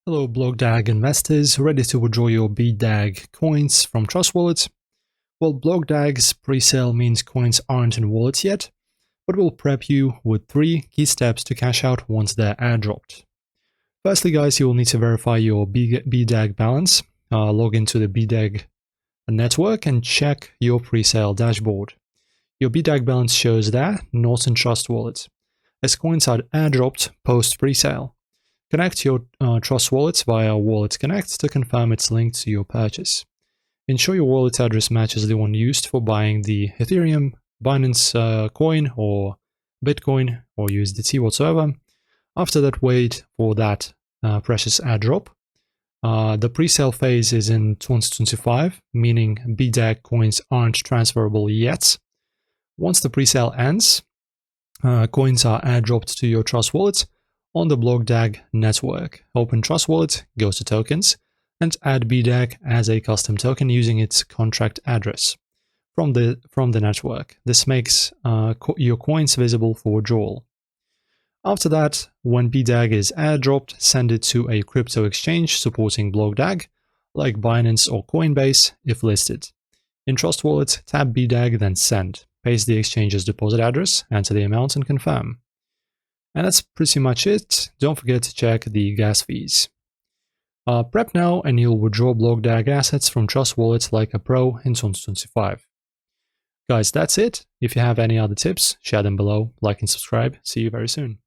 Hello BlockDAG investors, ready to withdraw your BDAG coins from Trust Wallet? Well, BlockDAG's pre-sale means coins aren't in wallets yet, but we'll prep you with 3 key steps to cash out once they're airdropped. Firstly, guys, you will need to verify your BDAG balance, log into the BDAG network and check your pre-sale dashboard. Your BDAG balance shows that, not in Trust Wallet, as coins are airdropped post pre-sale. Connect your Trust Wallet via Wallet Connect to confirm it's linked to your purchase. Ensure your wallet address matches the one used for buying the Ethereum, Binance coin, or Bitcoin, or USDT whatsoever. After that, wait for that precious airdrop. The pre-sale phase is in 2025, meaning BDAG coins aren't transferable yet. Once the pre-sale ends, coins are airdropped to your Trust Wallet on the BlockDAG network. Open Trust Wallet, go to Tokens, and add BDAG as a custom token using its contract address from the network. This makes your coins visible for withdrawal. After that, when BDAG is airdropped, send it to a crypto exchange supporting BlockDAG, like Binance or Coinbase, if listed. In Trust Wallet, tap BDAG, then Send. Paste the exchange's deposit address, enter the amount, and confirm. And that's pretty much it. Don't forget to check the gas fees. Prep now and you'll withdraw BlockDAG assets from Trust Wallet like a pro in 2025. Guys, that's it. If you have any other tips, share them below, like and subscribe. See you very soon.